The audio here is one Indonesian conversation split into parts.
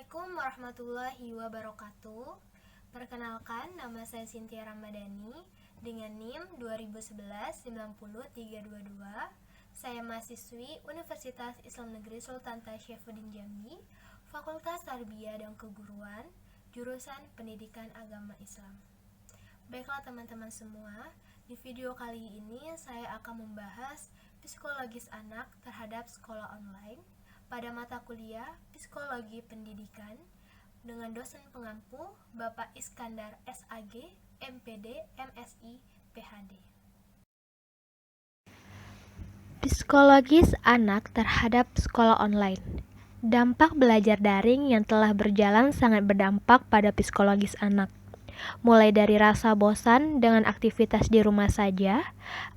Assalamualaikum warahmatullahi wabarakatuh. Perkenalkan, nama saya Cynthia Ramadhani dengan NIM 2011-90322. Saya mahasiswi Universitas Islam Negeri Sultan Tasyaifuddin Jambi, Fakultas Tarbiyah dan Keguruan, jurusan Pendidikan Agama Islam. Baiklah teman-teman semua, di video kali ini saya akan membahas psikologis anak terhadap sekolah online pada mata kuliah Psikologi Pendidikan dengan dosen pengampu Bapak Iskandar SAG, MPD, MSI, PhD. Psikologis anak terhadap sekolah online. Dampak belajar daring yang telah berjalan sangat berdampak pada psikologis anak. Mulai dari rasa bosan dengan aktivitas di rumah saja,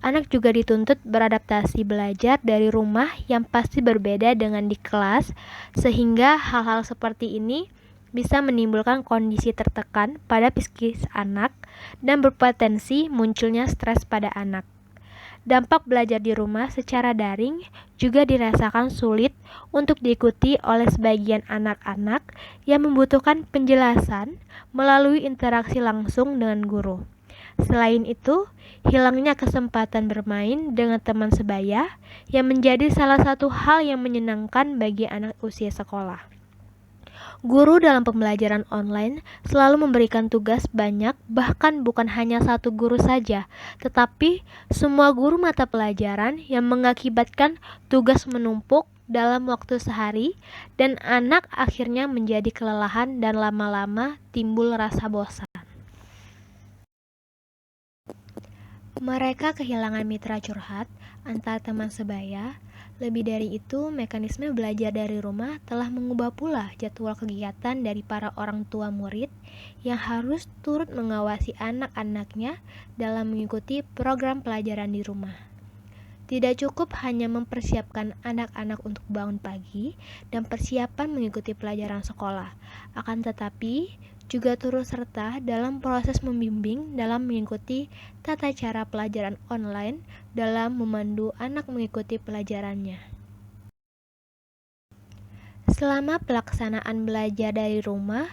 anak juga dituntut beradaptasi belajar dari rumah yang pasti berbeda dengan di kelas, sehingga hal-hal seperti ini bisa menimbulkan kondisi tertekan pada psikis anak dan berpotensi munculnya stres pada anak. Dampak belajar di rumah secara daring juga dirasakan sulit untuk diikuti oleh sebagian anak-anak yang membutuhkan penjelasan melalui interaksi langsung dengan guru. Selain itu, hilangnya kesempatan bermain dengan teman sebaya yang menjadi salah satu hal yang menyenangkan bagi anak usia sekolah. Guru dalam pembelajaran online selalu memberikan tugas banyak, bahkan bukan hanya satu guru saja, tetapi semua guru mata pelajaran yang mengakibatkan tugas menumpuk dalam waktu sehari dan anak akhirnya menjadi kelelahan dan lama-lama timbul rasa bosan. Mereka kehilangan mitra curhat antar teman sebaya. Lebih dari itu, mekanisme belajar dari rumah telah mengubah pula jadwal kegiatan dari para orang tua murid yang harus turut mengawasi anak-anaknya dalam mengikuti program pelajaran di rumah. Tidak cukup hanya mempersiapkan anak-anak untuk bangun pagi dan persiapan mengikuti pelajaran sekolah, akan tetapi juga turut serta dalam proses membimbing dalam mengikuti tata cara pelajaran online dalam memandu anak mengikuti pelajarannya. Selama pelaksanaan belajar dari rumah,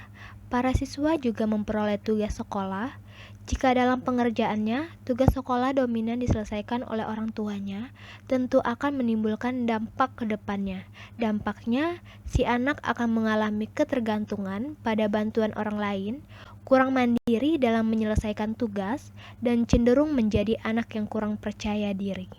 para siswa juga memperoleh tugas sekolah. Jika dalam pengerjaannya, tugas sekolah dominan diselesaikan oleh orang tuanya, tentu akan menimbulkan dampak ke depannya. Dampaknya, si anak akan mengalami ketergantungan pada bantuan orang lain, kurang mandiri dalam menyelesaikan tugas, dan cenderung menjadi anak yang kurang percaya diri.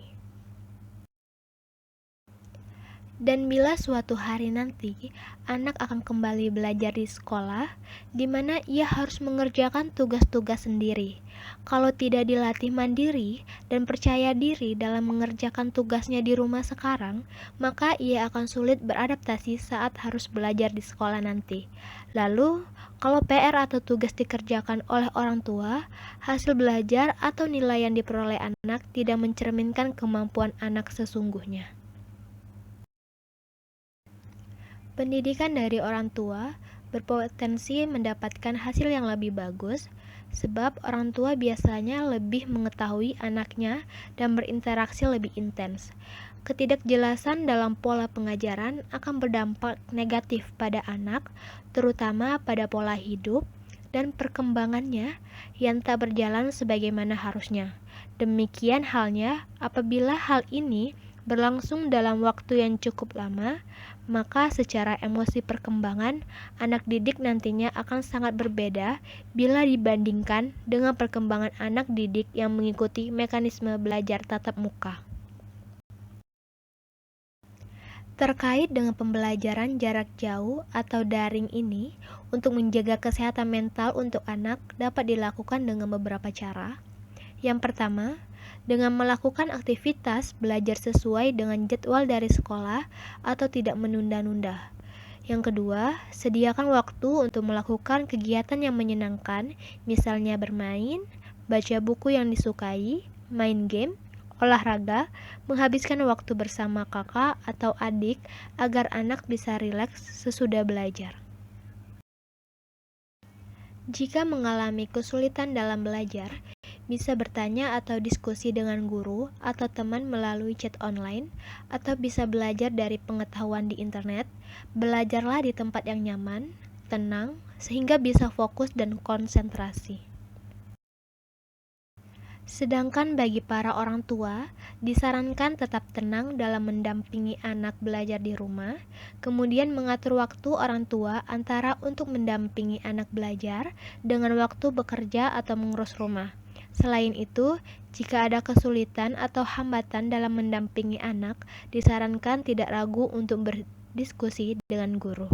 Dan bila suatu hari nanti anak akan kembali belajar di sekolah, di mana ia harus mengerjakan tugas-tugas sendiri. Kalau tidak dilatih mandiri dan percaya diri dalam mengerjakan tugasnya di rumah sekarang, maka ia akan sulit beradaptasi saat harus belajar di sekolah nanti. Lalu, kalau PR atau tugas dikerjakan oleh orang tua, hasil belajar atau nilai yang diperoleh anak tidak mencerminkan kemampuan anak sesungguhnya. Pendidikan dari orang tua berpotensi mendapatkan hasil yang lebih bagus, sebab orang tua biasanya lebih mengetahui anaknya dan berinteraksi lebih intens. Ketidakjelasan dalam pola pengajaran akan berdampak negatif pada anak, terutama pada pola hidup dan perkembangannya yang tak berjalan sebagaimana harusnya. Demikian halnya apabila hal ini berlangsung dalam waktu yang cukup lama, maka secara emosi perkembangan anak didik nantinya akan sangat berbeda bila dibandingkan dengan perkembangan anak didik yang mengikuti mekanisme belajar tatap muka. Terkait dengan pembelajaran jarak jauh atau daring ini, untuk menjaga kesehatan mental untuk anak dapat dilakukan dengan beberapa cara. Yang pertama, dengan melakukan aktivitas belajar sesuai dengan jadwal dari sekolah atau tidak menunda-nunda. Yang kedua, sediakan waktu untuk melakukan kegiatan yang menyenangkan, misalnya bermain, baca buku yang disukai, main game, olahraga, menghabiskan waktu bersama kakak atau adik agar anak bisa rileks sesudah belajar. Jika mengalami kesulitan dalam belajar, bisa bertanya atau diskusi dengan guru atau teman melalui chat online, atau bisa belajar dari pengetahuan di internet. Belajarlah di tempat yang nyaman, tenang, sehingga bisa fokus dan konsentrasi. Sedangkan bagi para orang tua, disarankan tetap tenang dalam mendampingi anak belajar di rumah, kemudian mengatur waktu orang tua antara untuk mendampingi anak belajar dengan waktu bekerja atau mengurus rumah. Selain itu, jika ada kesulitan atau hambatan dalam mendampingi anak, disarankan tidak ragu untuk berdiskusi dengan guru.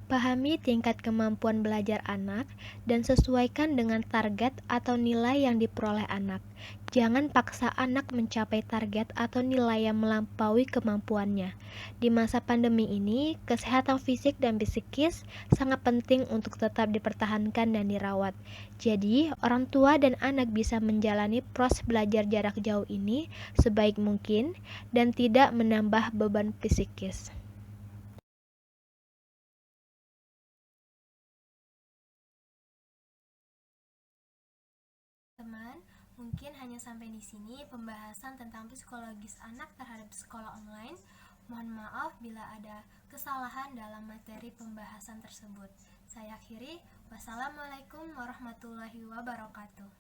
Pahami tingkat kemampuan belajar anak dan sesuaikan dengan target atau nilai yang diperoleh anak. Jangan paksa anak mencapai target atau nilai yang melampaui kemampuannya. Di masa pandemi ini, kesehatan fisik dan psikis sangat penting untuk tetap dipertahankan dan dirawat. Jadi, orang tua dan anak bisa menjalani proses belajar jarak jauh ini sebaik mungkin dan tidak menambah beban psikis. Teman, mungkin hanya sampai di sini pembahasan tentang psikologis anak terhadap sekolah online. Mohon maaf bila ada kesalahan dalam materi pembahasan tersebut. Saya akhiri, wassalamualaikum warahmatullahi wabarakatuh.